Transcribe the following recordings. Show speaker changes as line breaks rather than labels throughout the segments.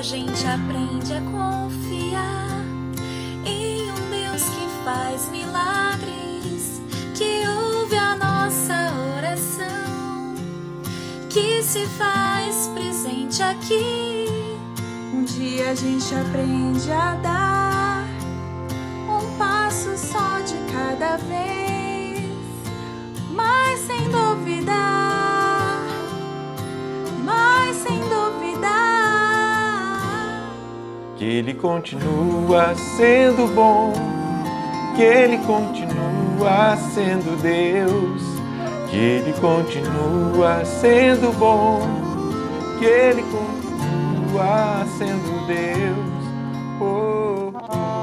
gente aprende a confiar em um Deus que faz milagres, que ouve a nossa oração, que se faz presente aqui. Um dia a gente aprende a dar um passo só de cada vez, mas sem duvidar,
que Ele continua sendo bom, que Ele continua sendo Deus, que Ele continua sendo bom, que Ele continua sendo Deus. Oh, oh.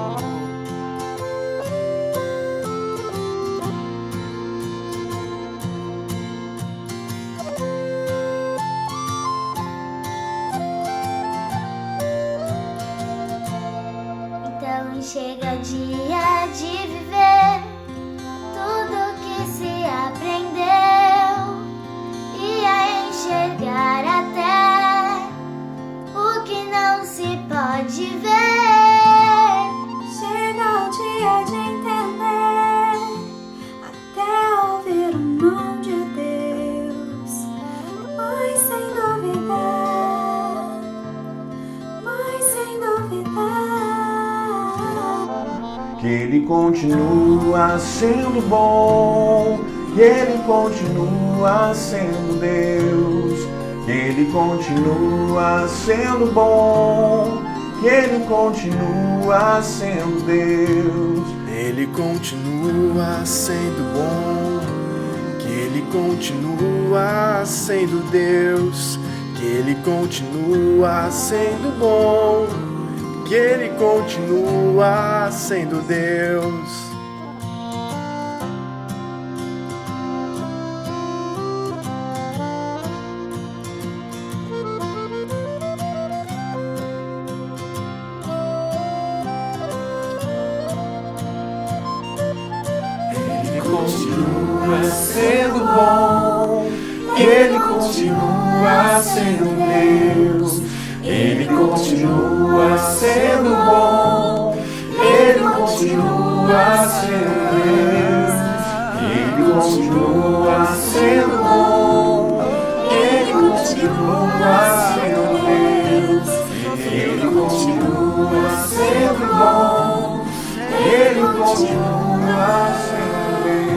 Então chega o dia de viver tudo que se aprendeu e a enxergar até o que não se pode ver.
Chega o dia de entender, até ouvir o nome de Deus, mas sem duvidar,
Que Ele continua sendo bom, que Ele continua sendo Deus, que Ele continua sendo bom, que Ele continua sendo Deus.
Ele continua sendo bom, que Ele continua sendo Deus, que Ele continua sendo bom, que Ele continua sendo Deus.
Ele continua sendo bom, Ele continua sendo Deus, Ele continua sendo bom, Ele continua sendo Deus, Ele continua sendo bom, Ele continua sendo Deus, Ele continua sendo bom, Ele continua sendo Deus.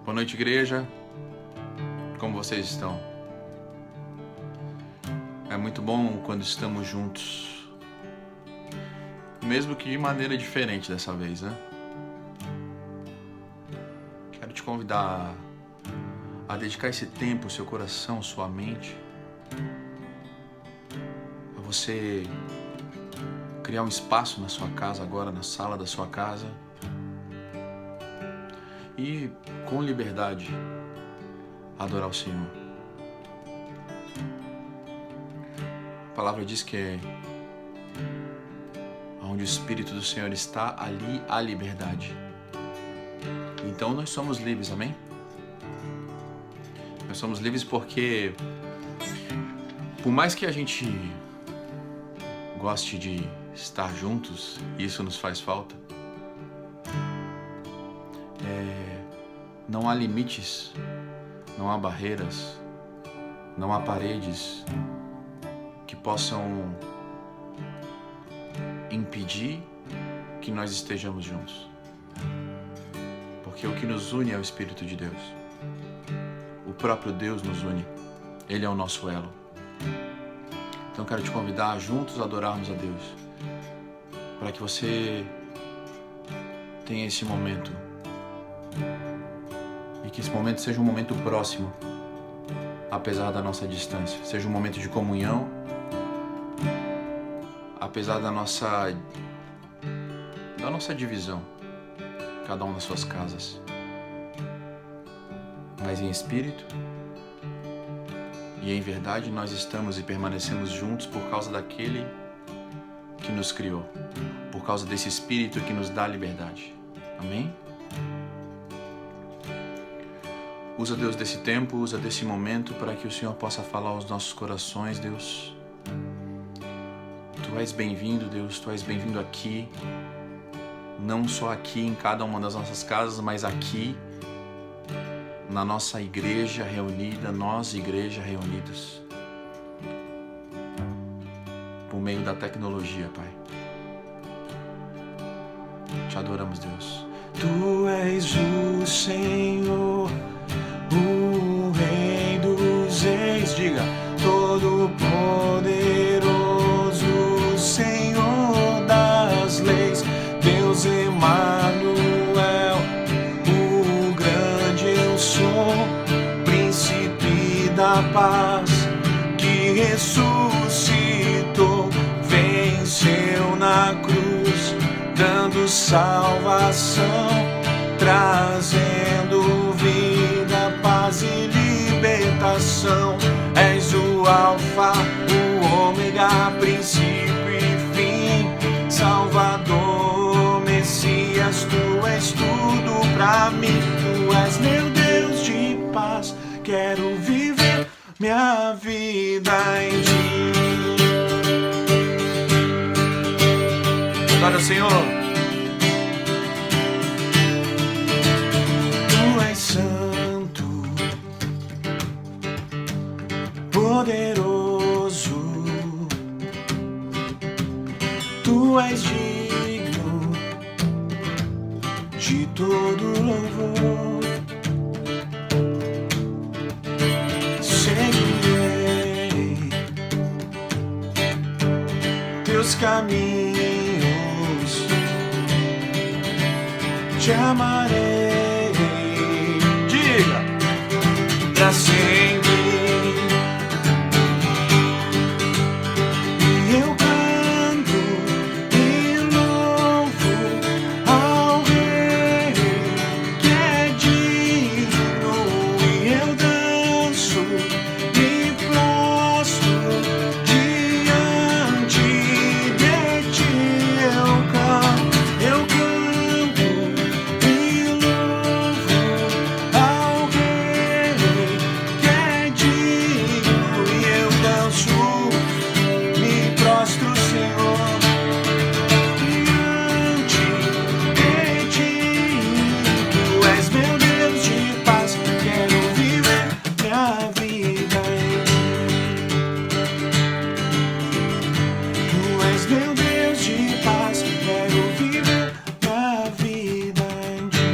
Boa noite, igreja. Como vocês estão? É muito bom quando estamos juntos, mesmo que de maneira diferente dessa vez, né? Quero te convidar a dedicar esse tempo, seu coração, sua mente, a você criar um espaço na sua casa agora, na sala da sua casa, e com liberdade adorar o Senhor. A palavra diz que onde o Espírito do Senhor está, ali há liberdade. Então nós somos livres, amém? Nós somos livres porque, por mais que a gente goste de estar juntos, e isso nos faz falta, não há limites, não há barreiras, não há paredes que possam impedir que nós estejamos juntos. Porque o que nos une é o Espírito de Deus. O próprio Deus nos une. Ele é o nosso elo. Então quero te convidar a juntos adorarmos a Deus, para que você tenha esse momento. E que esse momento seja um momento próximo, apesar da nossa distância. Seja um momento de comunhão, apesar da nossa divisão, cada um nas suas casas. Mas em espírito e em verdade nós estamos e permanecemos juntos por causa daquele que nos criou, por causa desse Espírito que nos dá liberdade. Amém? Usa, Deus, desse tempo, usa desse momento para que o Senhor possa falar aos nossos corações, Deus. Tu és bem-vindo, Deus, Tu és bem-vindo aqui, não só aqui em cada uma das nossas casas, mas aqui na nossa igreja reunida, nós, igreja reunidas, por meio da tecnologia, Pai. Te adoramos, Deus.
Tu és o Senhor, o Rei dos Reis, diga, Todo-Poderoso, Senhor das leis, Deus Emanuel, o grande eu sou, Príncipe da paz, que ressuscitou, venceu na cruz, dando salvação, trazendo vida, paz e libertação. És o Alfa, o Ômega, princípio e fim, Salvador, Messias, Tu és tudo pra mim. Tu és meu Deus de paz, quero viver minha vida em Ti.
Glória ao Senhor.
Tu és santo, poderoso, Tu és digno de todo louvor. Seguirei Teus caminhos, Te amarei, diga, pra sempre. E eu canto e louvo ao Rei que é digno, e eu danço e prostro diante de Ti. Eu canto e louvo ao Rei que é digno, e eu danço, me prostro, Senhor, diante de Ti. Tu és meu Deus de paz, quero viver minha vida em Ti. Tu és meu Deus de paz, quero viver minha vida em Ti.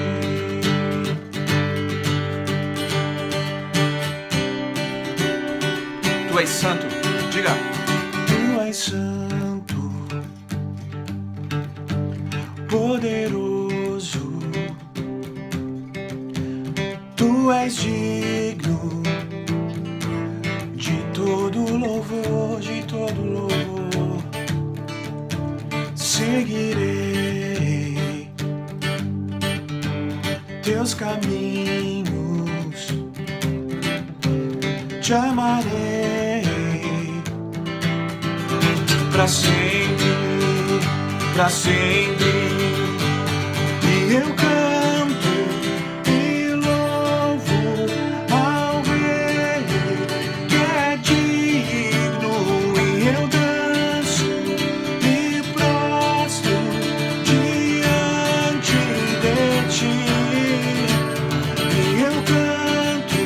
Tu és santo, diga.
Tu és santo, poderoso, Tu és digno de todo louvor, de todo louvor. Seguirei Teus caminhos, Te amarei pra sempre, pra sempre. E eu canto e louvo ao Rei que é digno, e eu danço e prostro diante de Ti. E eu canto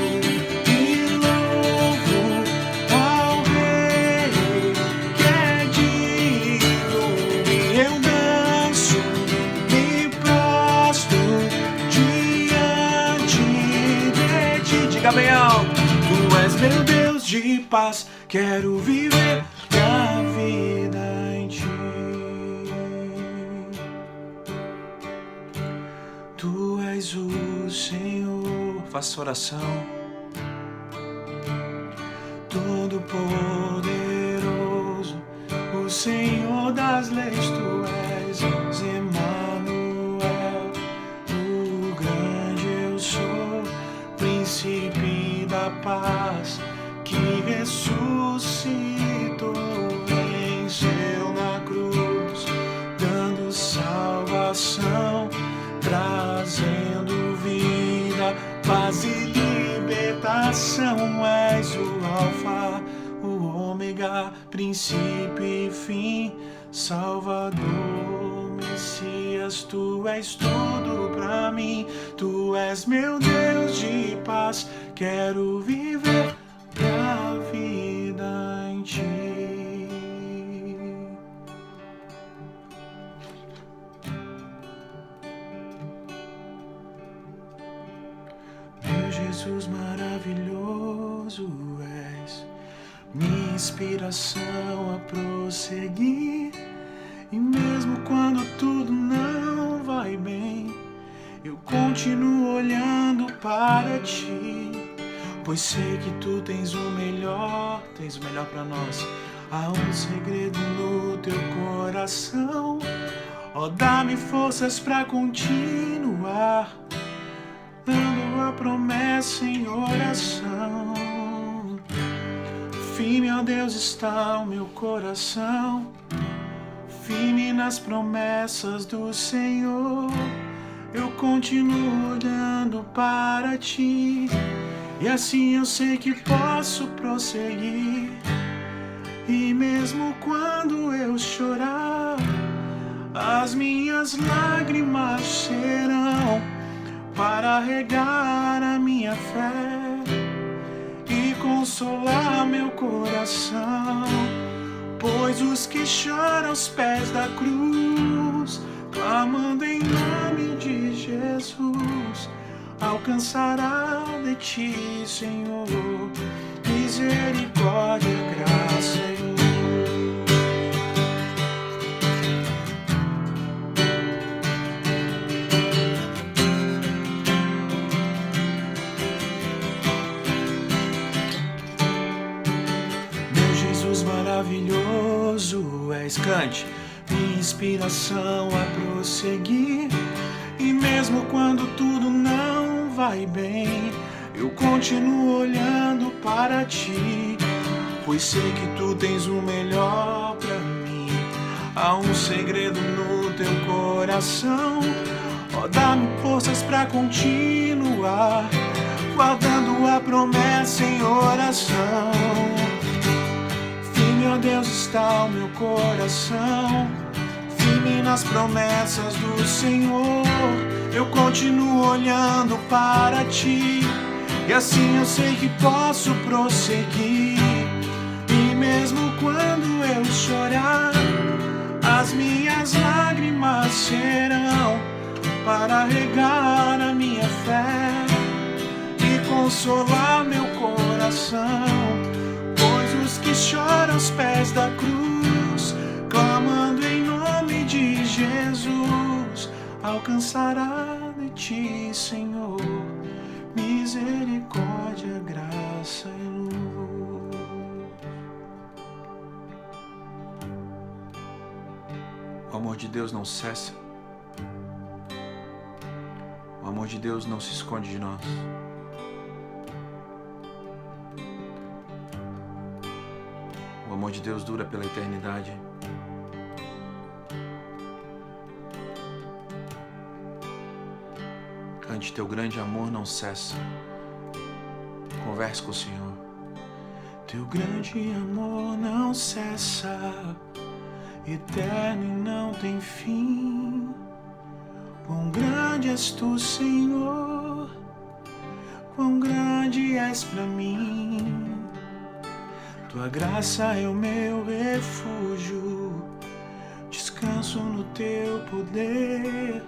e louvo ao Rei que é digno, e eu danço e prostro diante de Ti. Diga bem alto. Tu és meu Deus de paz, quero viver minha vida em Ti. Tu és o Senhor,
Faça oração.
Todo-Poderoso, o Senhor das leis, Tu és Emanuel, o grande eu sou, Príncipe da paz, que ressuscitou, venceu na cruz, princípio e fim, Salvador, Messias, Tu és tudo pra mim. Tu és meu Deus de paz, quero viver minha vida em Ti. Meu Jesus maravilhoso és, minha inspiração a prosseguir. E mesmo quando tudo não vai bem, eu continuo olhando para Ti, pois sei que Tu tens o melhor pra nós. Há um segredo no Teu coração, ó, dá-me forças pra continuar, dando a promessa em oração. Firme, ó Deus, está o meu coração, firme nas promessas do Senhor. Eu continuo olhando para Ti, e assim eu sei que posso prosseguir. E mesmo quando eu chorar, as minhas lágrimas serão para regar a minha fé e consolar meu coração. Pois os que choram aos pés da cruz, clamando em nome de Jesus, alcançará de Ti, Senhor, misericórdia, graça e luz. Meu Jesus maravilhoso és, cante, minha inspiração a prosseguir. E mesmo quando tudo não vai bem, eu continuo olhando para Ti, pois sei que Tu tens o melhor pra mim. Há um segredo no Teu coração, ó, dá-me forças pra continuar, guardando a promessa em oração. Firme, ó Deus, está o meu coração, firme nas promessas do Senhor. Eu continuo olhando para Ti, e assim eu sei que posso prosseguir. E mesmo quando eu chorar, as minhas lágrimas serão para regar a minha fé e consolar meu coração. Pois os que choram aos pés da cruz, clamando em nome de Jesus, alcançará de Ti, Senhor, misericórdia, graça e luz.
O amor de Deus não cessa. O amor de Deus não se esconde de nós. O amor de Deus dura pela eternidade. Cante, Teu grande amor não cessa. Converse com o Senhor.
Teu grande amor não cessa, eterno e não tem fim. Quão grande és Tu, Senhor, quão grande és pra mim. Tua graça é o meu refúgio, descanso no Teu poder.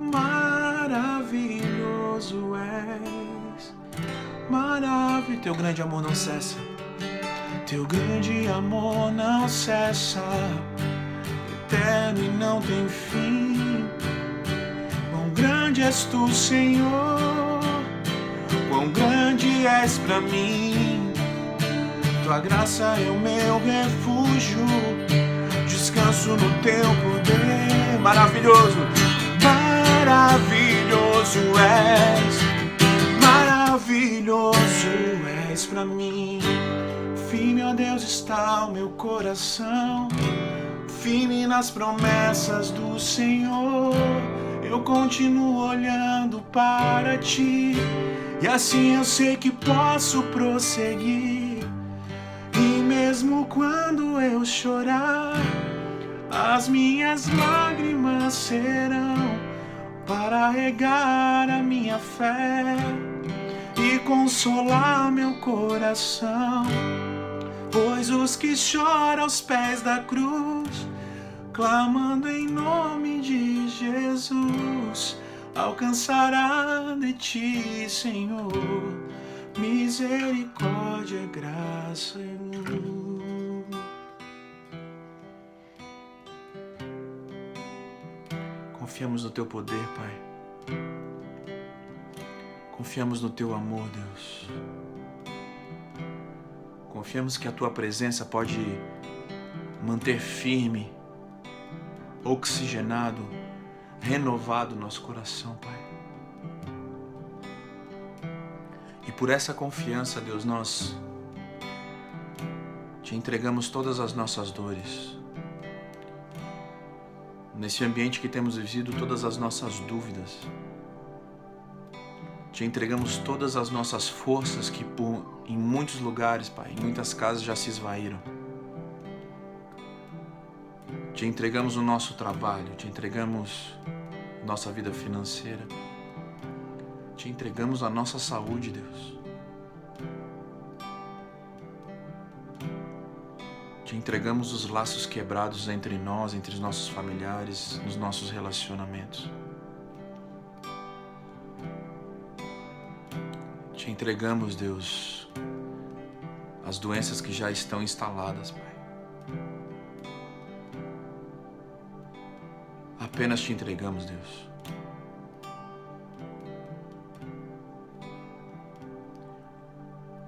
Maravilhoso és, maravilhoso. Teu grande amor não cessa. Teu grande amor não cessa, eterno e não tem fim. Quão grande és Tu, Senhor, quão grande és pra mim. Tua graça é o meu refúgio, descanso no Teu poder. Maravilhoso, maravilhoso és, maravilhoso és pra mim. Firme, ó Deus, está o meu coração, firme nas promessas do Senhor. Eu continuo olhando para Ti, e assim eu sei que posso prosseguir. E mesmo Mesmo quando eu chorar, as minhas lágrimas serão para regar a minha fé e consolar meu coração. Pois os que choram aos pés da cruz, clamando em nome de Jesus, alcançará de ti, Senhor, misericórdia, graça e luz. Confiamos no teu poder, Pai. Confiamos no teu amor, Deus. Confiamos que a tua presença pode manter firme, oxigenado, renovado nosso coração, Pai. E por essa confiança, Deus, nós te entregamos todas as nossas dores. Nesse ambiente que temos vivido, todas as nossas dúvidas. Te entregamos todas as nossas forças que em muitos lugares, Pai, em muitas casas já se esvaíram. Te entregamos o nosso trabalho, te entregamos nossa vida financeira. Te entregamos a nossa saúde, Deus. Te entregamos os laços quebrados entre nós, entre os nossos familiares, nos nossos relacionamentos. Te entregamos, Deus, as doenças que já estão instaladas, Pai. Apenas te entregamos, Deus.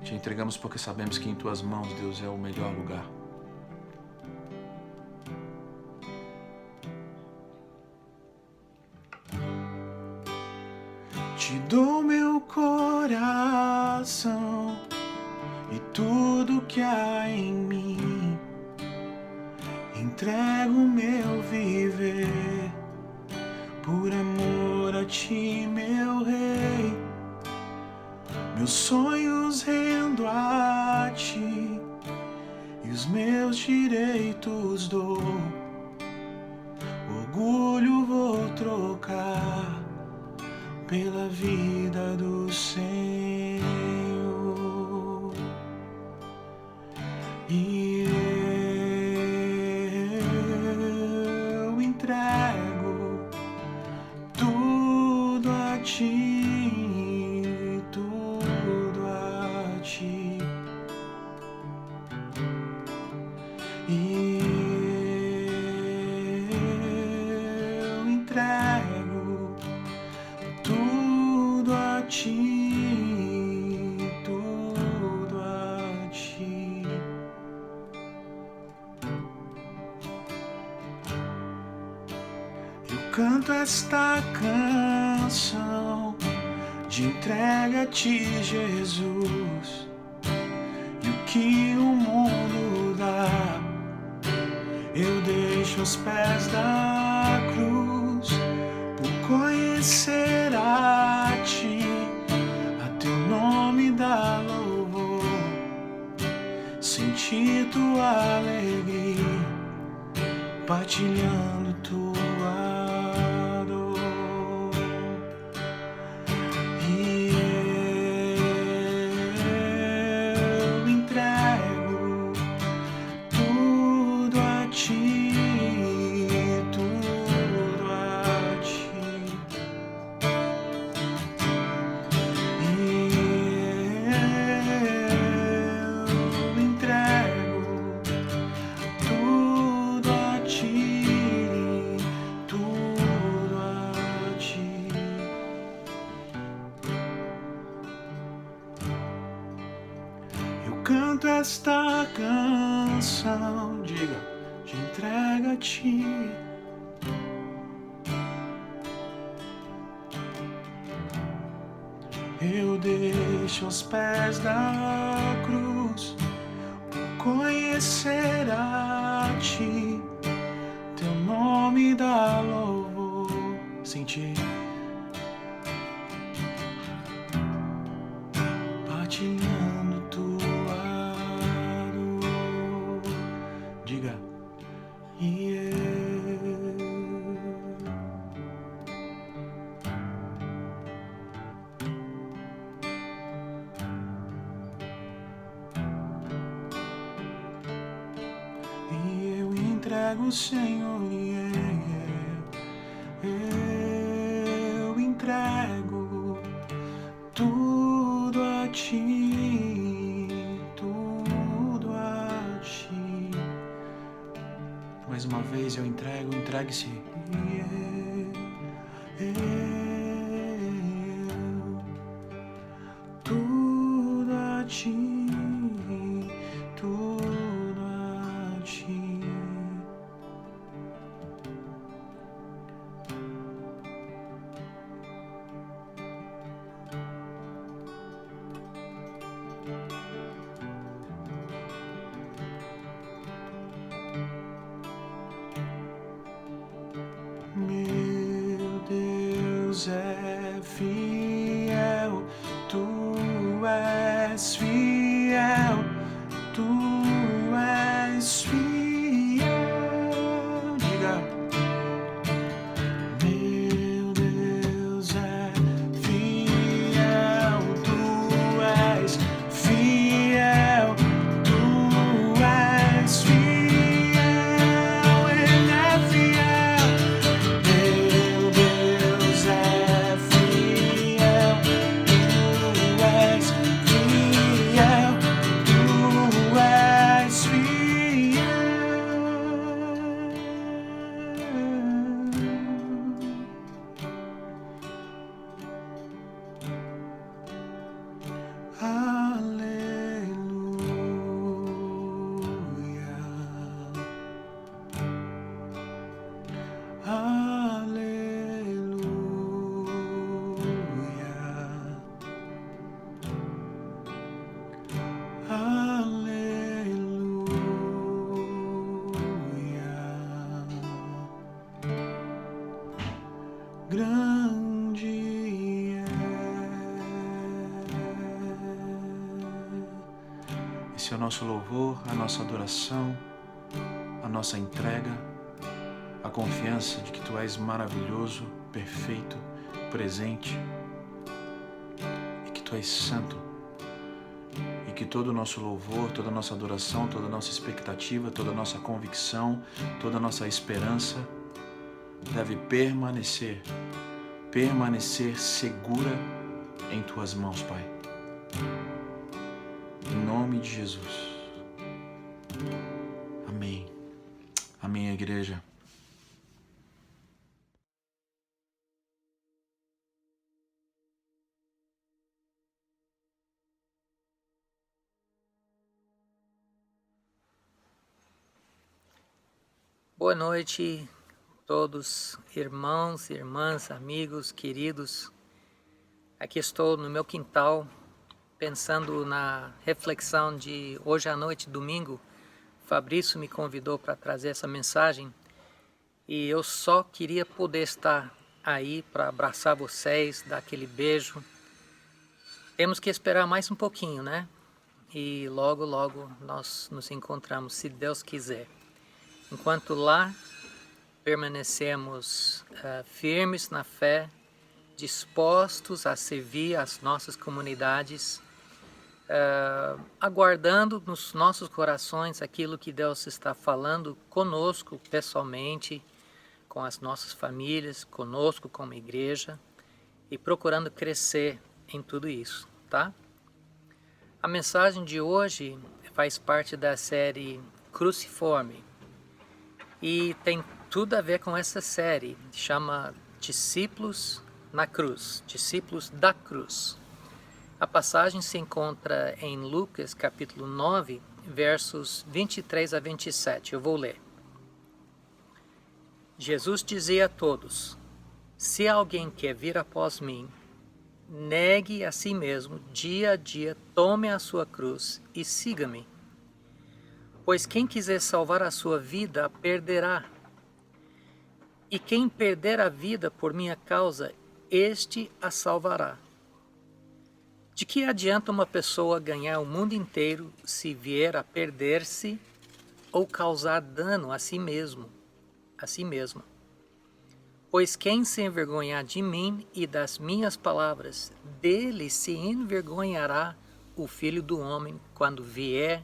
Te entregamos porque sabemos que em tuas mãos, Deus, é o melhor lugar. Te dou meu coração e tudo que há em mim. Entrego meu viver por amor a ti, meu rei. Meus sonhos rendo a ti e os meus direitos dou. Orgulho vou trocar pela vida do Senhor. E eu entrego tudo a ti, tudo a ti. E eu entrego tudo a ti, tudo a ti. Eu canto esta canção de entrega a ti, Jesus, e o que o mundo dá eu deixo aos pés da cruz, por conhecer a ti, a teu nome dá louvor, sentir tua alegria, partilhando tua dor. E eu entrego tudo a ti, tudo a ti. E eu entrego tudo a ti, tudo a ti. Eu canto esta canção, diga, de entrega a ti. Eu deixo aos pés da cruz, por conhecer a ti, teu nome dá louvor, sentir, partilhando tua dor. E eu entrego, Senhor, eu entrego tudo a Ti, tudo a Ti. Mais uma vez eu entrego, entregue-se. Tudo a Ti, tudo a Ti. Meu Deus é fiel, Tu és fiel, Tu és fiel. Diga. Meu Deus é fiel, Tu és fiel, Tu és fiel. Ele é fiel. Meu Deus é fiel, Tu és fiel, Tu és fiel. Grande é. Esse é o nosso louvor, a nossa adoração, a nossa entrega, a confiança de que Tu és maravilhoso, perfeito, presente e que Tu és santo. E que todo o nosso louvor, toda a nossa adoração, toda a nossa expectativa, toda a nossa convicção, toda a nossa esperança deve permanecer segura em Tuas mãos, Pai. Em nome de Jesus. Amém. Amém, igreja.
Boa noite, todos, irmãos, irmãs, amigos, queridos. Aqui estou no meu quintal, pensando na reflexão de hoje à noite, domingo. Fabrício me convidou para trazer essa mensagem e eu só queria poder estar aí para abraçar vocês, dar aquele beijo. Temos que esperar mais um pouquinho, né? E logo, logo nós nos encontramos, se Deus quiser. Enquanto lá, permanecemos firmes na fé, dispostos a servir as nossas comunidades, aguardando nos nossos corações aquilo que Deus está falando conosco pessoalmente, com as nossas famílias, conosco como igreja, e procurando crescer em tudo isso, tá? A mensagem de hoje faz parte da série Cruciforme e tem tudo a ver com essa série, chama Discípulos na Cruz, Discípulos da Cruz. A passagem se encontra em Lucas capítulo 9, versos 23 a 27, eu vou ler. Jesus dizia a todos: se alguém quer vir após mim, negue a si mesmo, dia a dia, tome a sua cruz e siga-me. Pois quem quiser salvar a sua vida, a perderá. E quem perder a vida por minha causa, este a salvará. De que adianta uma pessoa ganhar o mundo inteiro se vier a perder-se ou causar dano a si mesmo, Pois quem se envergonhar de mim e das minhas palavras, dele se envergonhará o Filho do Homem quando vier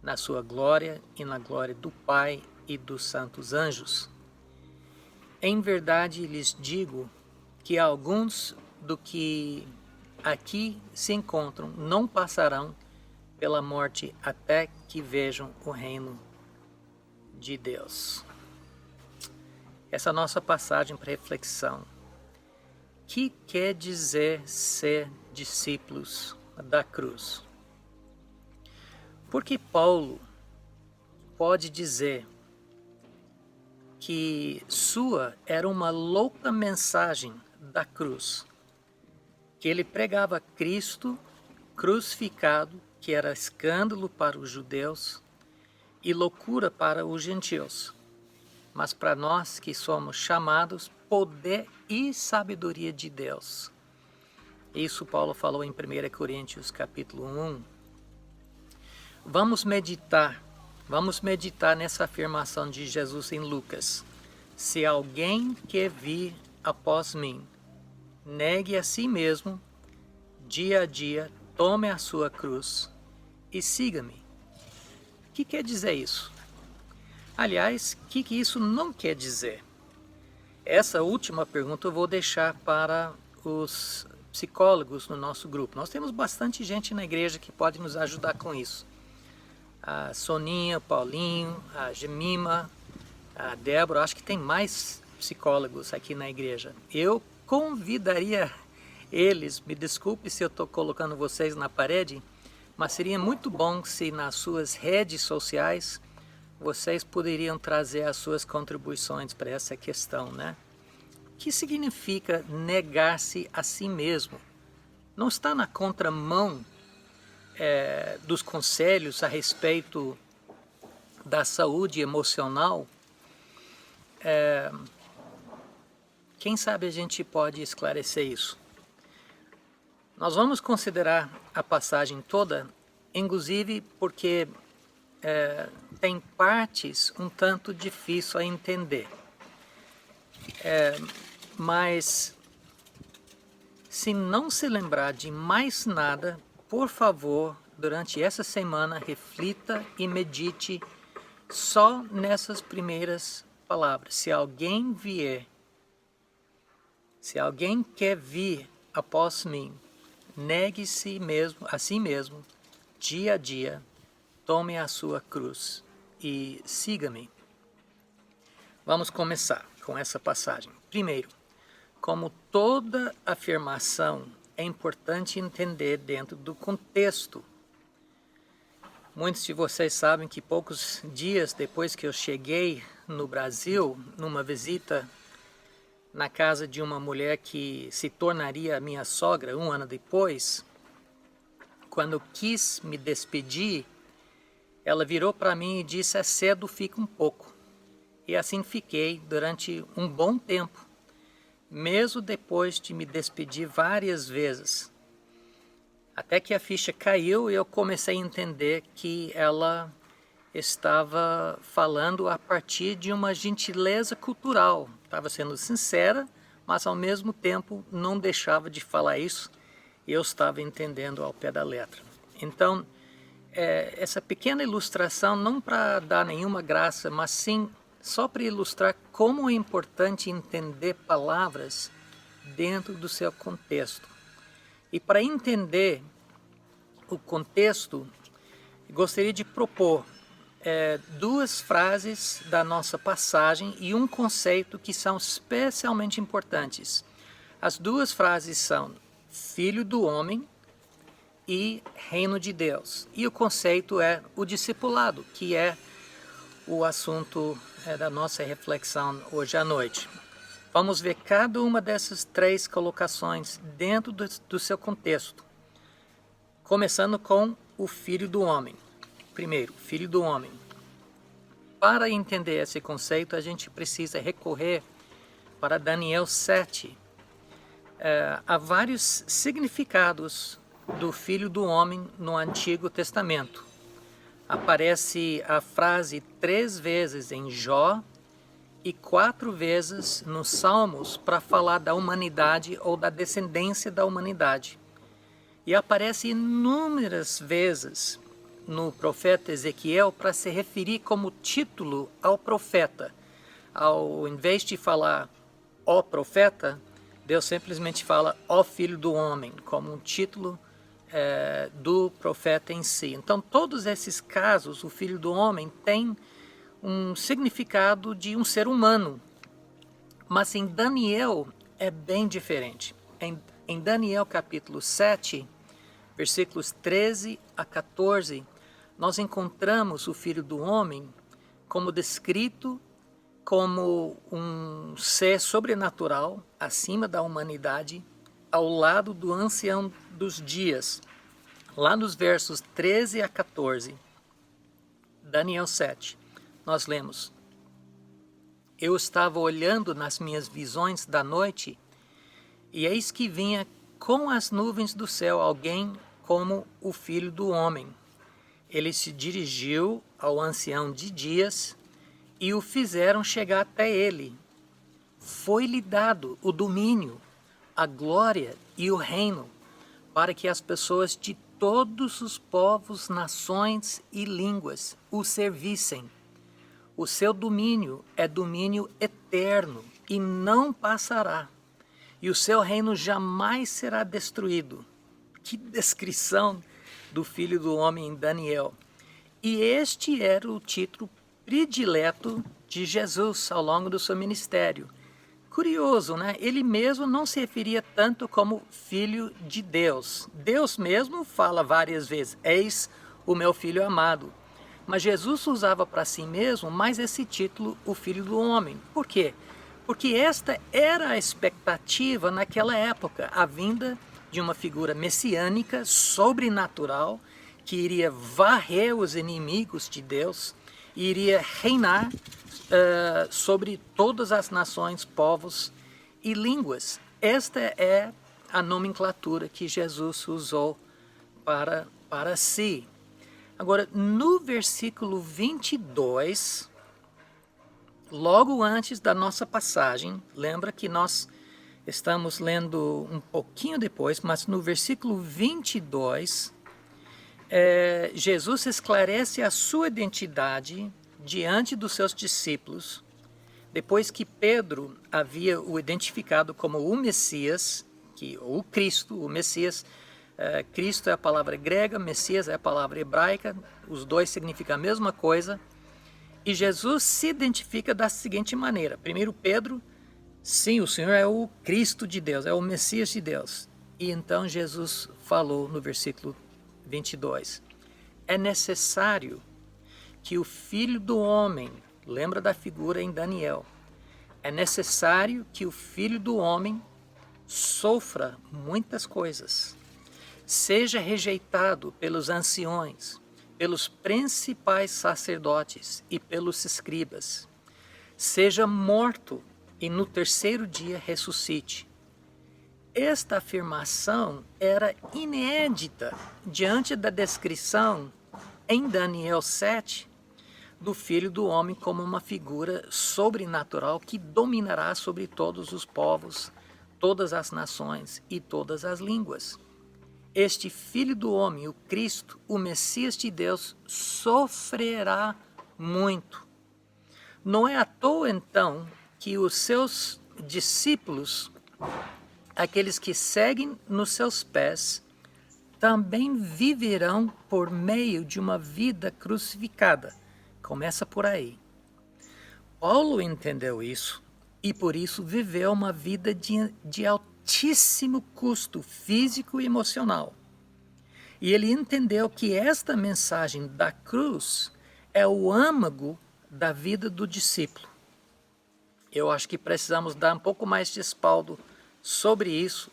na sua glória e na glória do Pai e dos santos anjos. Em verdade lhes digo que alguns do que aqui se encontram não passarão pela morte até que vejam o reino de Deus. Essa é a nossa passagem para reflexão. O que quer dizer ser discípulos da cruz? Porque Paulo pode dizer que sua era uma louca mensagem da cruz, que ele pregava Cristo crucificado, que era escândalo para os judeus e loucura para os gentios, mas para nós que somos chamados poder e sabedoria de Deus. Isso Paulo falou em 1 Coríntios capítulo 1. Vamos meditar nessa afirmação de Jesus em Lucas. Se alguém quer vir após mim, negue a si mesmo, dia a dia, tome a sua cruz e siga-me. O que quer dizer isso? Aliás, o que isso não quer dizer? Essa última pergunta eu vou deixar para os psicólogos no nosso grupo. Nós temos bastante gente na igreja que pode nos ajudar com isso. A Soninha, Paulinho, a Gemima, a Débora, acho que tem mais psicólogos aqui na igreja. Eu convidaria eles, me desculpe se eu estou colocando vocês na parede, mas seria muito bom se nas suas redes sociais vocês poderiam trazer as suas contribuições para essa questão, né? O que significa negar-se a si mesmo? Não está na contramão dos conselhos a respeito da saúde emocional? Quem sabe a gente pode esclarecer isso. Nós vamos considerar a passagem toda, inclusive porque tem partes um tanto difíceis a entender. Mas se não se lembrar de mais nada, por favor, durante essa semana, reflita e medite só nessas primeiras palavras. Se alguém quer vir após mim, negue-se a si mesmo, dia a dia, tome a sua cruz e siga-me. Vamos começar com essa passagem. Primeiro, como toda afirmação, é importante entender dentro do contexto. Muitos de vocês sabem que poucos dias depois que eu cheguei no Brasil, numa visita na casa de uma mulher que se tornaria minha sogra um ano depois, quando eu quis me despedir, ela virou para mim e disse: é cedo, fica um pouco. E assim fiquei durante um bom tempo, mesmo depois de me despedir várias vezes. Até que a ficha caiu e eu comecei a entender que ela estava falando a partir de uma gentileza cultural. Estava sendo sincera, mas ao mesmo tempo não deixava de falar isso. E eu estava entendendo ao pé da letra. Então, essa pequena ilustração, não para dar nenhuma graça, mas sim só para ilustrar como é importante entender palavras dentro do seu contexto. E para entender o contexto, gostaria de propor duas frases da nossa passagem e um conceito que são especialmente importantes. As duas frases são Filho do Homem e Reino de Deus. E o conceito é o discipulado, que é o assunto da nossa reflexão hoje à noite. Vamos ver cada uma dessas três colocações dentro do seu contexto. Começando com o Filho do Homem. Primeiro, Filho do Homem. Para entender esse conceito, a gente precisa recorrer para Daniel 7. Há vários significados do Filho do Homem no Antigo Testamento. Aparece a frase 3 vezes em Jó e 4 vezes nos Salmos para falar da humanidade ou da descendência da humanidade. E aparece inúmeras vezes no profeta Ezequiel para se referir como título ao profeta. Ao invés de falar ó profeta, Deus simplesmente fala ó filho do homem, como um título do profeta em si. Então, todos esses casos, o filho do homem tem um significado de um ser humano. Mas em Daniel é bem diferente. Em Daniel capítulo 7, versículos 13 a 14, nós encontramos o filho do homem como descrito como um ser sobrenatural acima da humanidade, ao lado do ancião dos dias. Lá nos versos 13 a 14, Daniel 7, nós lemos: Eu estava olhando nas minhas visões da noite, e eis que vinha com as nuvens do céu alguém como o filho do homem. Ele se dirigiu ao ancião de dias e o fizeram chegar até ele. Foi-lhe dado o domínio, a glória e o reino, para que as pessoas de todos os povos, nações e línguas o servissem. O seu domínio é domínio eterno e não passará, e o seu reino jamais será destruído. Que descrição do Filho do Homem em Daniel! E este era o título predileto de Jesus ao longo do seu ministério. Curioso, né? Ele mesmo não se referia tanto como Filho de Deus. Deus mesmo fala várias vezes, eis o meu Filho amado. Mas Jesus usava para si mesmo mais esse título, o Filho do Homem. Por quê? Porque esta era a expectativa naquela época, a vinda de uma figura messiânica, sobrenatural, que iria varrer os inimigos de Deus e iria reinar sobre todas as nações, povos e línguas. Esta é a nomenclatura que Jesus usou para si. Agora, no versículo 22, logo antes da nossa passagem, lembra que nós estamos lendo um pouquinho depois, mas no versículo 22, Jesus esclarece a sua identidade diante dos seus discípulos, depois que Pedro havia o identificado como o Messias, o Cristo, o Messias. Cristo é a palavra grega, Messias é a palavra hebraica, os dois significam a mesma coisa. E Jesus se identifica da seguinte maneira: primeiro Pedro, sim, o Senhor é o Cristo de Deus, é o Messias de Deus. E então Jesus falou no versículo 22, é necessário que o Filho do Homem, lembra da figura em Daniel, é necessário que o Filho do Homem sofra muitas coisas, seja rejeitado pelos anciões, pelos principais sacerdotes e pelos escribas, seja morto e no terceiro dia ressuscite. Esta afirmação era inédita diante da descrição em Daniel 7 do Filho do Homem como uma figura sobrenatural que dominará sobre todos os povos, todas as nações e todas as línguas. Este Filho do Homem, o Cristo, o Messias de Deus, sofrerá muito. Não é à toa, então, que os seus discípulos, aqueles que seguem nos seus pés, também viverão por meio de uma vida crucificada. Começa por aí. Paulo entendeu isso e por isso viveu uma vida de altíssimo custo físico e emocional. E ele entendeu que esta mensagem da cruz é o âmago da vida do discípulo. Eu acho que precisamos dar um pouco mais de respaldo sobre isso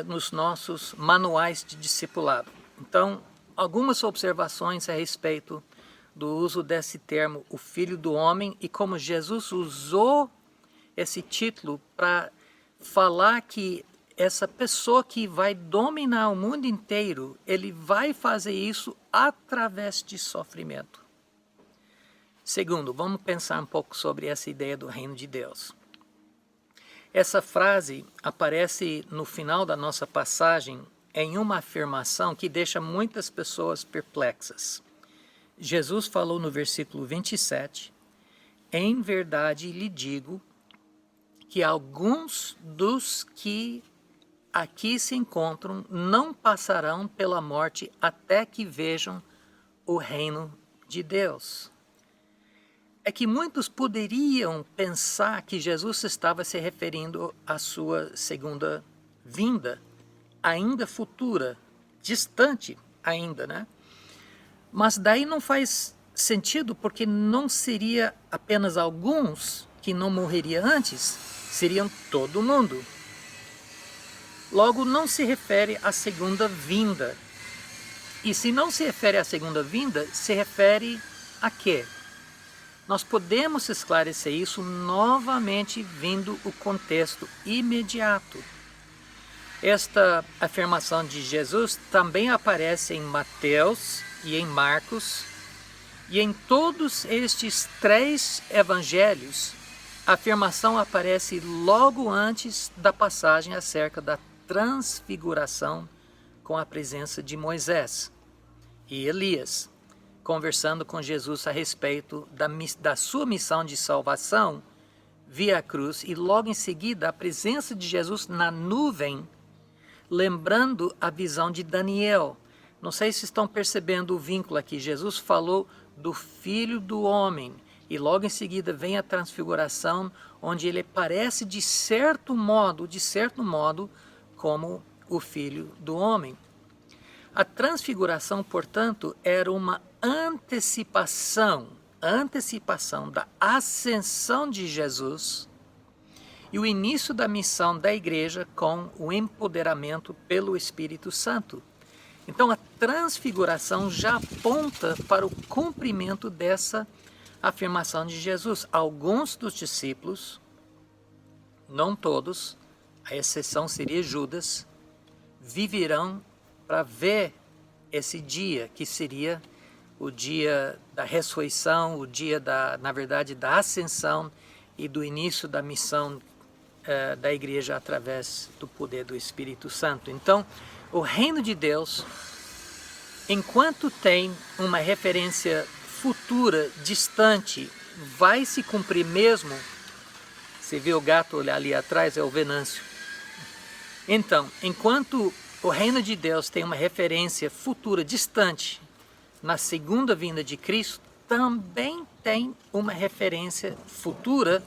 nos nossos manuais de discipulado. Então, algumas observações a respeito do uso desse termo, o Filho do Homem, e como Jesus usou esse título para falar que essa pessoa que vai dominar o mundo inteiro, ele vai fazer isso através de sofrimento. Segundo, vamos pensar um pouco sobre essa ideia do reino de Deus. Essa frase aparece no final da nossa passagem em uma afirmação que deixa muitas pessoas perplexas. Jesus falou no versículo 27, em verdade lhe digo que alguns dos que aqui se encontram não passarão pela morte até que vejam o reino de Deus. É que muitos poderiam pensar que Jesus estava se referindo à sua segunda vinda, ainda futura, distante ainda, né? Mas daí não faz sentido, porque não seria apenas alguns que não morreria antes, seriam todo mundo. Logo, não se refere à segunda vinda. E se não se refere à segunda vinda, se refere a quê? Nós podemos esclarecer isso novamente vindo o contexto imediato. Esta afirmação de Jesus também aparece em Mateus e em Marcos, e em todos estes 3 evangelhos, a afirmação aparece logo antes da passagem acerca da transfiguração com a presença de Moisés e Elias, conversando com Jesus a respeito da sua missão de salvação via a cruz, e logo em seguida a presença de Jesus na nuvem, lembrando a visão de Daniel. Não sei se estão percebendo o vínculo aqui. Jesus falou do Filho do Homem, e logo em seguida vem a transfiguração, onde ele parece de certo modo, como o Filho do Homem. A transfiguração, portanto, era uma antecipação da ascensão de Jesus e o início da missão da igreja com o empoderamento pelo Espírito Santo. Então, a transfiguração já aponta para o cumprimento dessa afirmação de Jesus. Alguns dos discípulos, não todos, a exceção seria Judas, viverão para ver esse dia, que seria o dia da ressurreição, o dia da ascensão e do início da missão da igreja através do poder do Espírito Santo. Então, o reino de Deus, enquanto tem uma referência futura, distante, vai se cumprir mesmo. Você vê o gato ali atrás, é o Venâncio. Então, enquanto o reino de Deus tem uma referência futura, distante, na segunda vinda de Cristo, também tem uma referência futura,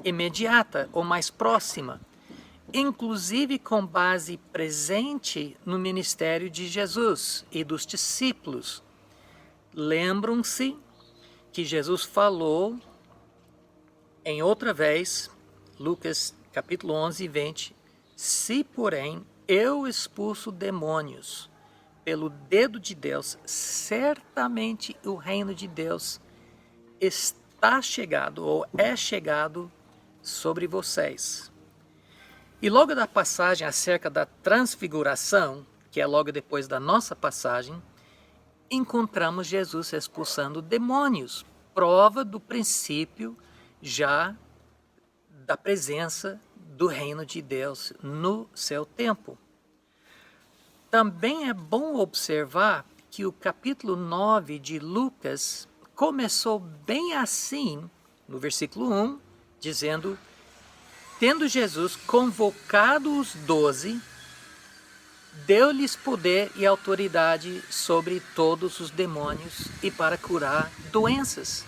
imediata ou mais próxima, inclusive com base presente no ministério de Jesus e dos discípulos. Lembram-se que Jesus falou em outra vez, Lucas capítulo 11, 20, se porém eu expulso demônios pelo dedo de Deus, certamente o reino de Deus está chegado ou é chegado sobre vocês. E logo da passagem acerca da transfiguração, que é logo depois da nossa passagem, encontramos Jesus expulsando demônios, prova do princípio já da presença do reino de Deus no seu tempo. Também é bom observar que o capítulo 9 de Lucas começou bem assim, no versículo 1, dizendo: tendo Jesus convocado os 12, deu-lhes poder e autoridade sobre todos os demônios e para curar doenças.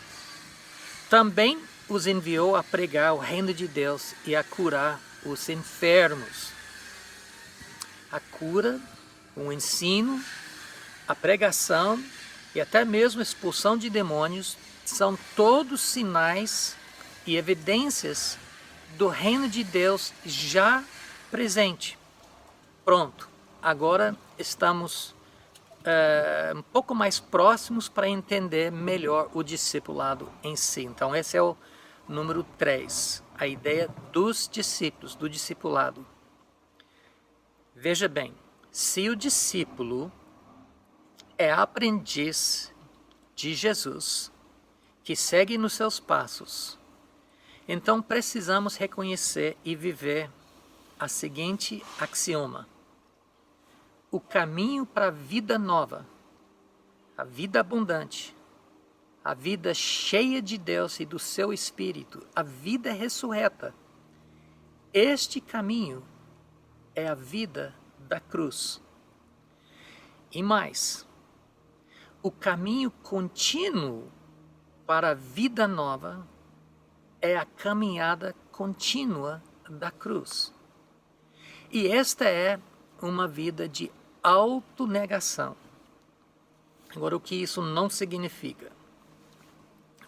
Também os enviou a pregar o reino de Deus e a curar os enfermos. A cura, o ensino, a pregação e até mesmo a expulsão de demônios são todos sinais e evidências do reino de Deus já presente. Pronto, agora estamos um pouco mais próximos para entender melhor o discipulado em si. Então esse é o número 3, a ideia dos discípulos, do discipulado. Veja bem, se o discípulo é aprendiz de Jesus, que segue nos seus passos, então precisamos reconhecer e viver a seguinte axioma: o caminho para a vida nova, a vida abundante, a vida cheia de Deus e do seu Espírito, a vida ressurreta. Este caminho é a vida da cruz. E mais, o caminho contínuo para a vida nova é a caminhada contínua da cruz. E esta é uma vida de autonegação. Agora, o que isso não significa?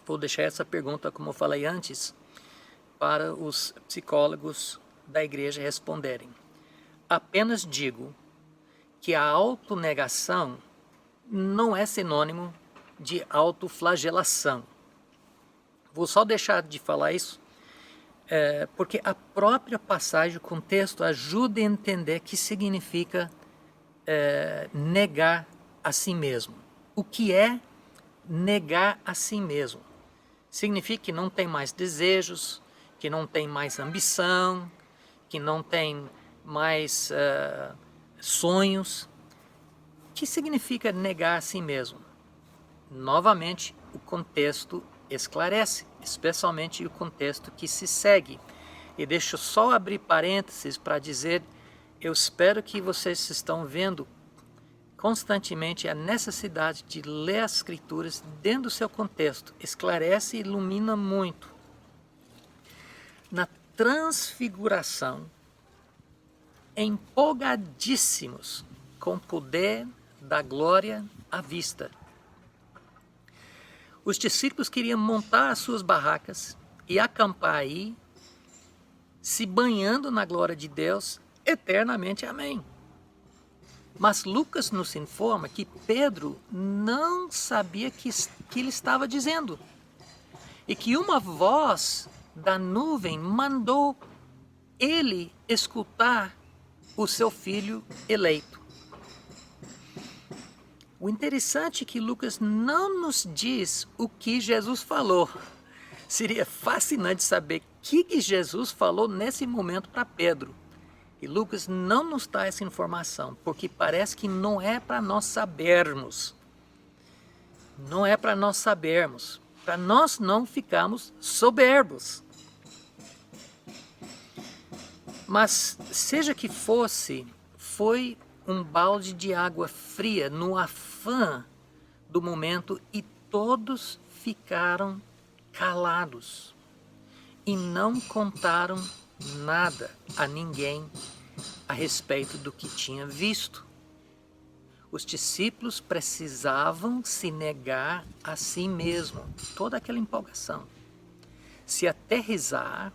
Vou deixar essa pergunta, como eu falei antes, para os psicólogos da igreja responderem. Apenas digo que a autonegação não é sinônimo de autoflagelação. Vou só deixar de falar isso, porque a própria passagem, o contexto, ajuda a entender o que significa negar a si mesmo. O que é negar a si mesmo? Significa que não tem mais desejos, que não tem mais ambição, que não tem mais sonhos. O que significa negar a si mesmo? Novamente, o contexto esclarece, especialmente o contexto que se segue. E deixo só abrir parênteses para dizer, eu espero que vocês estão vendo constantemente a necessidade de ler as Escrituras dentro do seu contexto. Esclarece e ilumina muito. Na transfiguração, empolgadíssimos com o poder da glória à vista, os discípulos queriam montar as suas barracas e acampar aí, se banhando na glória de Deus eternamente. Amém. Mas Lucas nos informa que Pedro não sabia o que ele estava dizendo. E que uma voz da nuvem mandou ele escutar o seu filho eleito. O interessante é que Lucas não nos diz o que Jesus falou. Seria fascinante saber o que Jesus falou nesse momento para Pedro. E Lucas não nos dá essa informação, porque parece que não é para nós sabermos. Não é para nós sabermos. Para nós não ficarmos soberbos. Mas, seja que fosse, foi um balde de água fria no afã do momento e todos ficaram calados e não contaram nada a ninguém a respeito do que tinha visto. Os discípulos precisavam se negar a si mesmo, toda aquela empolgação, se aterrissar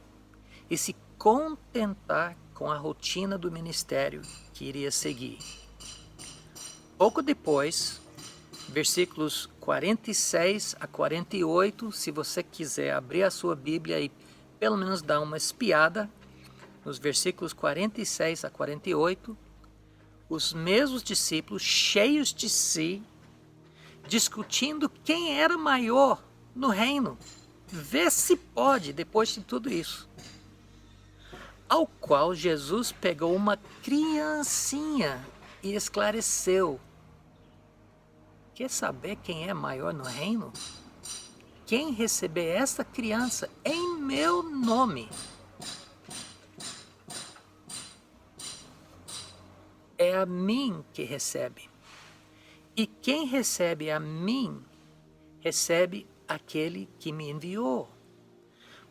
e se contentar com a rotina do ministério que iria seguir. Pouco depois, versículos 46 a 48, se você quiser abrir a sua Bíblia e pelo menos dar uma espiada, nos versículos 46 a 48, os mesmos discípulos, cheios de si, discutindo quem era maior no reino. Vê se pode, depois de tudo isso. Ao qual Jesus pegou uma criancinha e esclareceu. Quer saber quem é maior no reino? Quem receber essa criança em meu nome é a mim que recebe. E quem recebe a mim, recebe aquele que me enviou.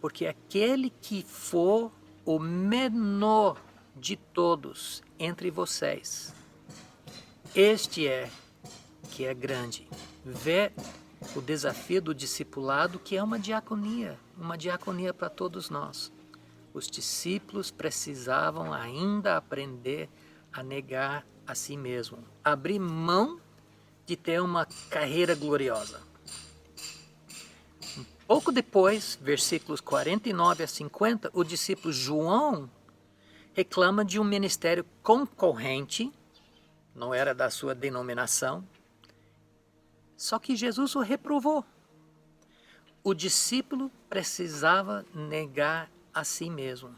Porque aquele que for o menor de todos entre vocês, este é que é grande. Vê o desafio do discipulado, que é uma diaconia para todos nós. Os discípulos precisavam ainda aprender a negar a si mesmo, abrir mão de ter uma carreira gloriosa. Pouco depois, versículos 49 a 50, o discípulo João reclama de um ministério concorrente, não era da sua denominação, Só que Jesus o reprovou. O discípulo precisava negar a si mesmo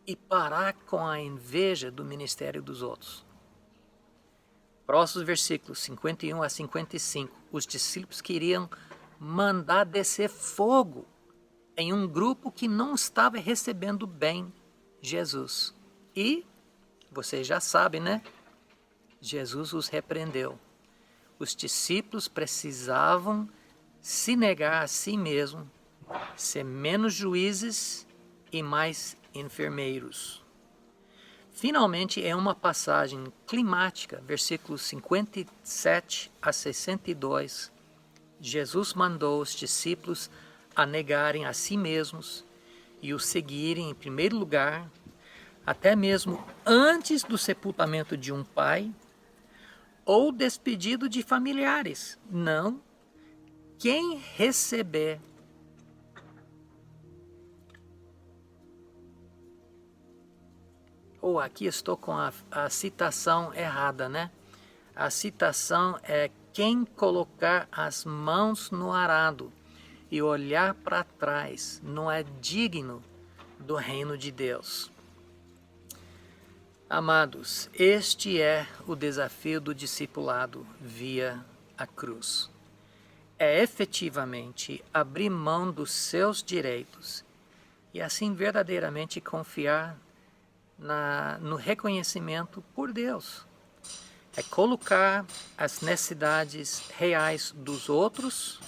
e parar com a inveja do ministério dos outros. Próximos versículos 51 a 55. Os discípulos queriam mandar descer fogo em um grupo que não estava recebendo bem Jesus. E, vocês já sabem, né? Jesus os repreendeu. Os discípulos precisavam se negar a si mesmo, ser menos juízes e mais enfermeiros. Finalmente, é uma passagem climática, versículos 57 a 62, Jesus mandou os discípulos a negarem a si mesmos e o seguirem em primeiro lugar, até mesmo antes do sepultamento de um pai ou despedido de familiares. Não, quem receber aqui estou com a citação errada, né? A citação é: quem colocar as mãos no arado e olhar para trás não é digno do reino de Deus. Amados, este é o desafio do discipulado via a cruz. É efetivamente abrir mão dos seus direitos e assim verdadeiramente confiar no reconhecimento por Deus. É colocar as necessidades reais dos outros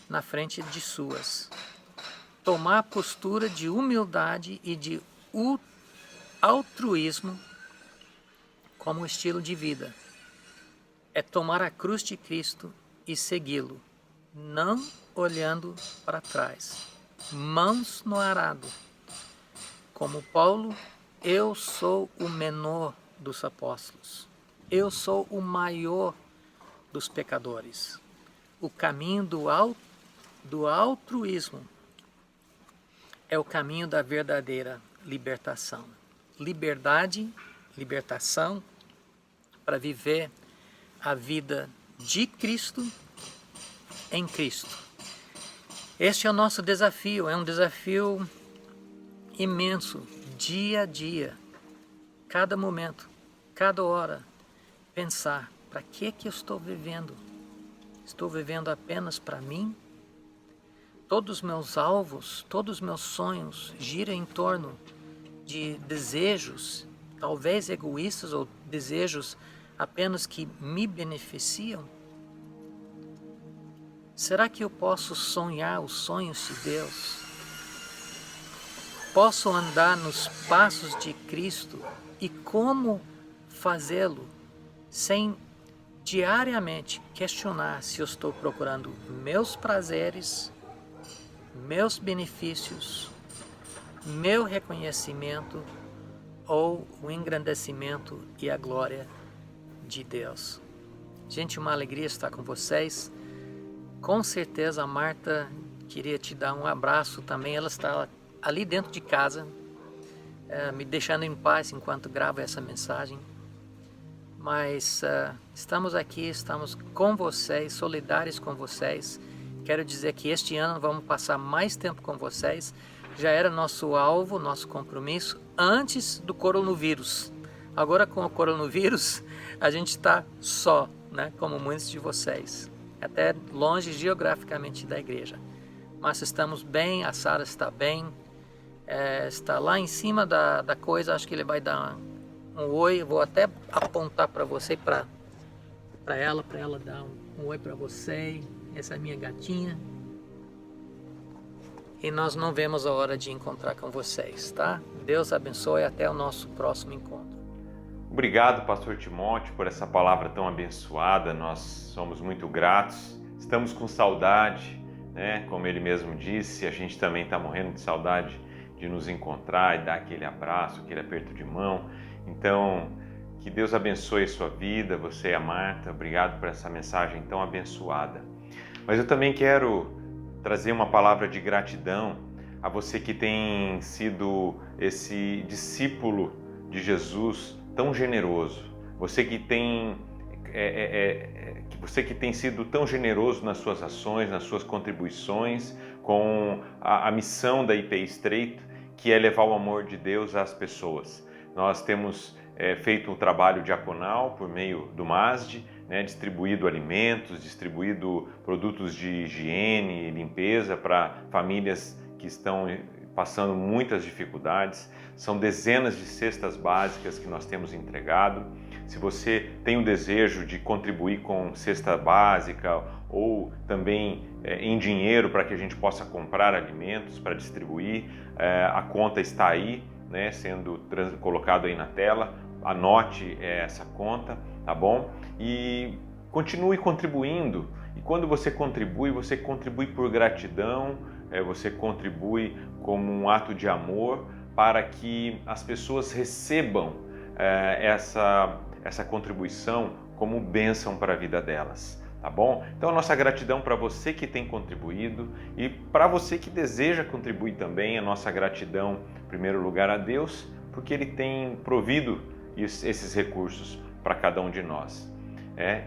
na frente de suas. Tomar a postura de humildade e de altruísmo como estilo de vida. É tomar a cruz de Cristo e segui-lo, não olhando para trás. Mãos no arado. Como Paulo, eu sou o menor dos apóstolos. Eu sou o maior dos pecadores. O caminho do altruísmo é o caminho da verdadeira libertação. Liberdade, libertação para viver a vida de Cristo em Cristo. Este é o nosso desafio, é um desafio imenso, dia a dia, cada momento, cada hora, pensar: para que eu estou vivendo? Estou vivendo apenas para mim? Todos os meus alvos, todos os meus sonhos giram em torno de desejos, talvez egoístas ou desejos apenas que me beneficiam? Será que eu posso sonhar os sonhos de Deus? Posso andar nos passos de Cristo? E como fazê-lo sem diariamente questionar se eu estou procurando meus prazeres, meus benefícios, meu reconhecimento ou o engrandecimento e a glória de Deus? Gente, uma alegria estar com vocês. Com certeza a Marta queria te dar um abraço também. Ela está ali dentro de casa, me deixando em paz enquanto gravo essa mensagem. Mas estamos aqui, estamos com vocês, solidários com vocês. Quero dizer que este ano vamos passar mais tempo com vocês. Já era nosso alvo, nosso compromisso antes do coronavírus. Agora, com o coronavírus, a gente está só, né? Como muitos de vocês, até longe geograficamente da igreja. Mas estamos bem, a Sara está bem, está lá em cima da coisa. Acho que ele vai dar um oi. Vou até apontar para você, para ela dar um oi para você. Essa é a minha gatinha. E nós não vemos a hora de encontrar com vocês, tá? Deus abençoe, até o nosso próximo encontro.
Obrigado, pastor Timóteo, por essa palavra tão abençoada. Nós somos muito gratos. Estamos com saudade, né? Como ele mesmo disse, a gente também está morrendo de saudade de nos encontrar e dar aquele abraço, aquele aperto de mão. Então, que Deus abençoe a sua vida, você e a Marta. Obrigado por essa mensagem tão abençoada. Mas eu também quero trazer uma palavra de gratidão a você que tem sido esse discípulo de Jesus tão generoso. Você que tem que você que tem sido tão generoso nas suas ações, nas suas contribuições com a missão da IPI Estreito, que é levar o amor de Deus às pessoas. Nós temos feito um trabalho diaconal por meio do MASD, né, distribuído alimentos, distribuído produtos de higiene e limpeza para famílias que estão passando muitas dificuldades. São dezenas de cestas básicas que nós temos entregado. Se você tem o desejo de contribuir com cesta básica ou também em dinheiro para que a gente possa comprar alimentos para distribuir, a conta está aí, né, sendo colocado aí na tela. Anote essa conta, tá bom? E continue contribuindo. E quando você contribui por gratidão, você contribui como um ato de amor para que as pessoas recebam essa contribuição como bênção para a vida delas, tá bom? Então a nossa gratidão para você que tem contribuído e para você que deseja contribuir também, a nossa gratidão em primeiro lugar a Deus, porque Ele tem provido esses recursos para cada um de nós.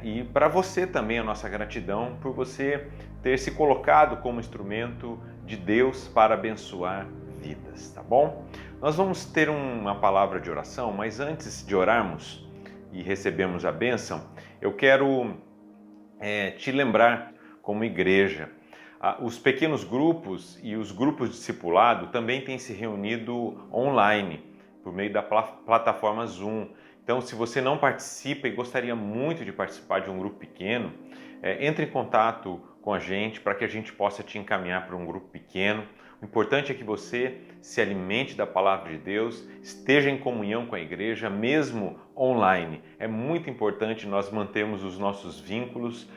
E para você também a nossa gratidão por você ter se colocado como instrumento de Deus para abençoar vidas, tá bom? Nós vamos ter uma palavra de oração, mas antes de orarmos e recebermos a bênção, eu quero te lembrar como igreja. Os pequenos grupos e os grupos de discipulado também têm se reunido online por meio da plataforma Zoom. Então, se você não participa e gostaria muito de participar de um grupo pequeno, entre em contato com a gente para que a gente possa te encaminhar para um grupo pequeno. O importante é que você se alimente da palavra de Deus, esteja em comunhão com a igreja, mesmo online. É muito importante nós mantermos os nossos vínculos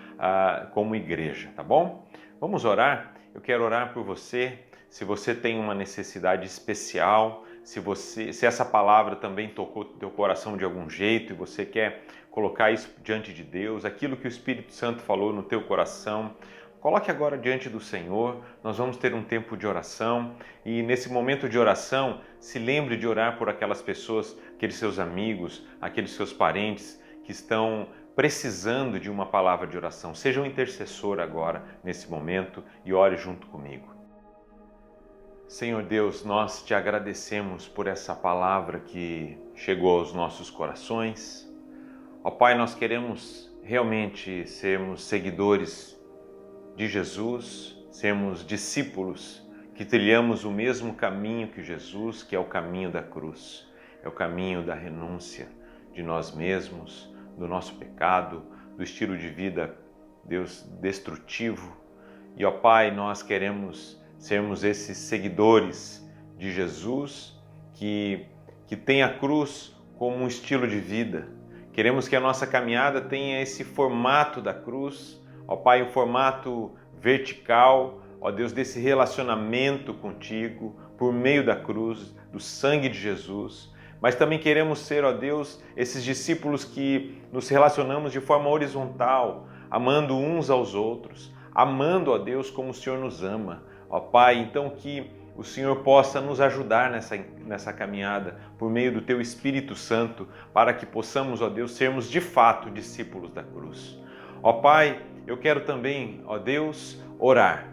como igreja, tá bom? Vamos orar? Eu quero orar por você. Se você tem uma necessidade especial, se essa palavra também tocou teu coração de algum jeito e você quer colocar isso diante de Deus, aquilo que o Espírito Santo falou no teu coração, coloque agora diante do Senhor. Nós vamos ter um tempo de oração e nesse momento de oração, se lembre de orar por aquelas pessoas, aqueles seus amigos, aqueles seus parentes que estão precisando de uma palavra de oração. Seja um intercessor agora, nesse momento, e ore junto comigo. Senhor Deus, nós te agradecemos por essa palavra que chegou aos nossos corações. Ó Pai, nós queremos realmente sermos seguidores de Jesus, sermos discípulos que trilhamos o mesmo caminho que Jesus, que é o caminho da cruz, é o caminho da renúncia de nós mesmos, do nosso pecado, do estilo de vida, Deus, destrutivo. E ó Pai, nós queremos sermos esses seguidores de Jesus que tem a cruz como um estilo de vida. Queremos que a nossa caminhada tenha esse formato da cruz, ó Pai, um formato vertical, ó Deus, desse relacionamento contigo por meio da cruz, do sangue de Jesus. Mas também queremos ser, ó Deus, esses discípulos que nos relacionamos de forma horizontal, amando uns aos outros, amando, ó Deus, como o Senhor nos ama. Ó Pai, então que o Senhor possa nos ajudar nessa caminhada por meio do Teu Espírito Santo, para que possamos, ó Deus, sermos de fato discípulos da cruz. Ó Pai, eu quero também, ó Deus, orar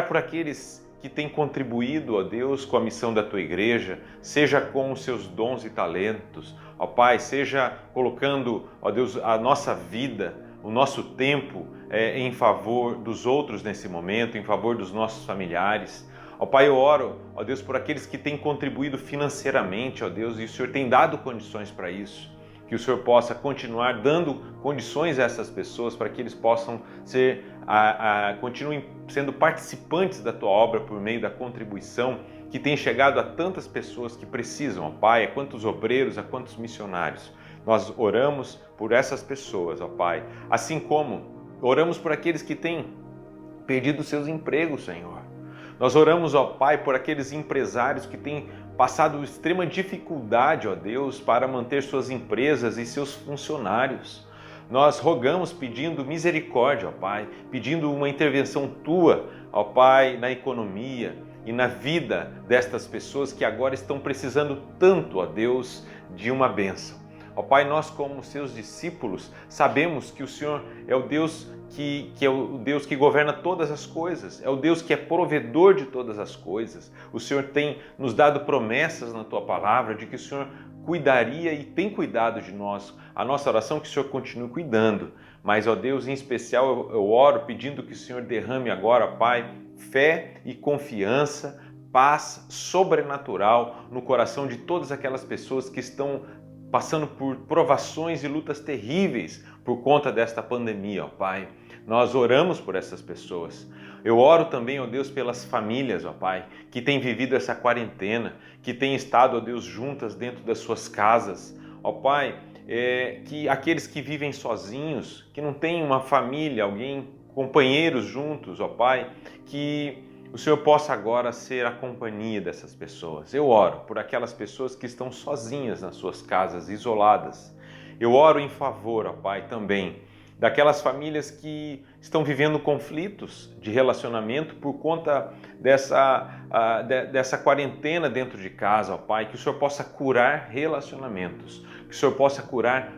por aqueles que têm contribuído, ó Deus, com a missão da Tua igreja, seja com os seus dons e talentos, ó Pai, seja colocando, ó Deus, a nossa vida, o nosso tempo em favor dos outros nesse momento, em favor dos nossos familiares. Ó Pai, eu oro, ó Deus, por aqueles que têm contribuído financeiramente, ó Deus, e o Senhor tem dado condições para isso. Que o Senhor possa continuar dando condições a essas pessoas para que eles possam continuem sendo participantes da Tua obra por meio da contribuição que tem chegado a tantas pessoas que precisam, ó Pai, a quantos obreiros, a quantos missionários. Nós oramos por essas pessoas, ó Pai, assim como oramos por aqueles que têm perdido seus empregos, Senhor. Nós oramos, ó Pai, por aqueles empresários que têm passado extrema dificuldade, ó Deus, para manter suas empresas e seus funcionários. Nós rogamos pedindo misericórdia, ó Pai, pedindo uma intervenção Tua, ó Pai, na economia e na vida destas pessoas que agora estão precisando tanto, ó Deus, de uma bênção. Ó Pai, nós como seus discípulos sabemos que o Senhor é o Deus que é o Deus que governa todas as coisas, é o Deus que é provedor de todas as coisas. O Senhor tem nos dado promessas na Tua palavra de que o Senhor cuidaria e tem cuidado de nós. A nossa oração é que o Senhor continue cuidando. Mas, ó Deus, em especial eu oro pedindo que o Senhor derrame agora, Pai, fé e confiança, paz sobrenatural no coração de todas aquelas pessoas que estão passando por provações e lutas terríveis por conta desta pandemia, ó Pai. Nós oramos por essas pessoas. Eu oro também, ó Deus, pelas famílias, ó Pai, que têm vivido essa quarentena, que têm estado, ó Deus, juntas dentro das suas casas. Ó Pai, que aqueles que vivem sozinhos, que não têm uma família, alguém, companheiros juntos, ó Pai, que o Senhor possa agora ser a companhia dessas pessoas. Eu oro por aquelas pessoas que estão sozinhas nas suas casas, isoladas. Eu oro em favor, ó Pai, também daquelas famílias que estão vivendo conflitos de relacionamento por conta dessa quarentena dentro de casa, ó Pai, que o Senhor possa curar relacionamentos, que o Senhor possa curar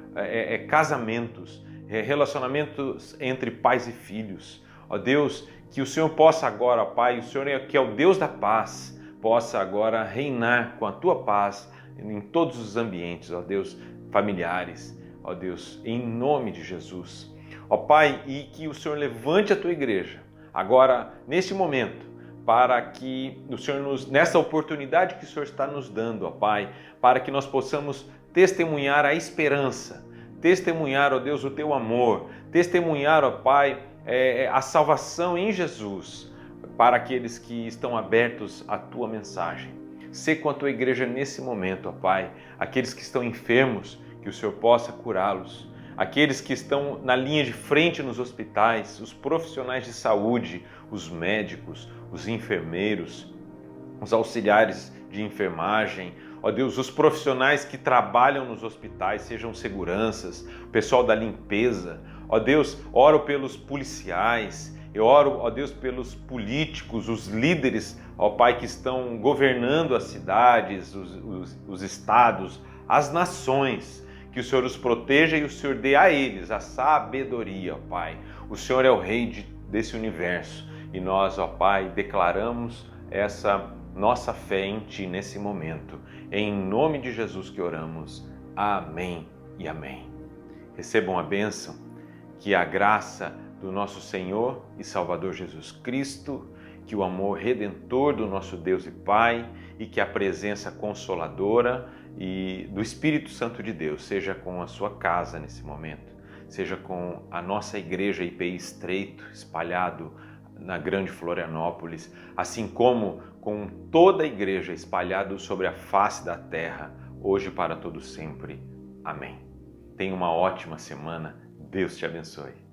casamentos, relacionamentos entre pais e filhos. Ó Deus, que o Senhor possa agora, ó Pai, o Senhor que é o Deus da paz, possa agora reinar com a Tua paz em todos os ambientes, ó Deus, familiares, ó Deus, em nome de Jesus. Ó Pai, e que o Senhor levante a Tua igreja agora, neste momento, para que o Senhor nessa oportunidade que o Senhor está nos dando, ó Pai, para que nós possamos testemunhar a esperança, testemunhar, ó Deus, o Teu amor, testemunhar, ó Pai, a salvação em Jesus para aqueles que estão abertos à Tua mensagem. Sê com a Tua igreja nesse momento, ó Pai, aqueles que estão enfermos, que o Senhor possa curá-los, aqueles que estão na linha de frente nos hospitais, os profissionais de saúde, os médicos, os enfermeiros, os auxiliares de enfermagem, ó Deus, os profissionais que trabalham nos hospitais, sejam seguranças, o pessoal da limpeza. Ó Deus, oro pelos policiais, eu oro, ó Deus, pelos políticos, os líderes, ó Pai, que estão governando as cidades, os estados, as nações, que o Senhor os proteja e o Senhor dê a eles a sabedoria, ó Pai. O Senhor é o Rei desse universo e nós, ó Pai, declaramos essa nossa fé em Ti nesse momento. Em nome de Jesus que oramos. Amém e amém. Recebam a bênção, que a graça do nosso Senhor e Salvador Jesus Cristo, que o amor redentor do nosso Deus e Pai e que a presença consoladora e do Espírito Santo de Deus seja com a sua casa nesse momento, seja com a nossa igreja IPI Estreito, espalhado na Grande Florianópolis, assim como com toda a igreja espalhada sobre a face da terra, hoje para todo sempre. Amém. Tenha uma ótima semana. Deus te abençoe.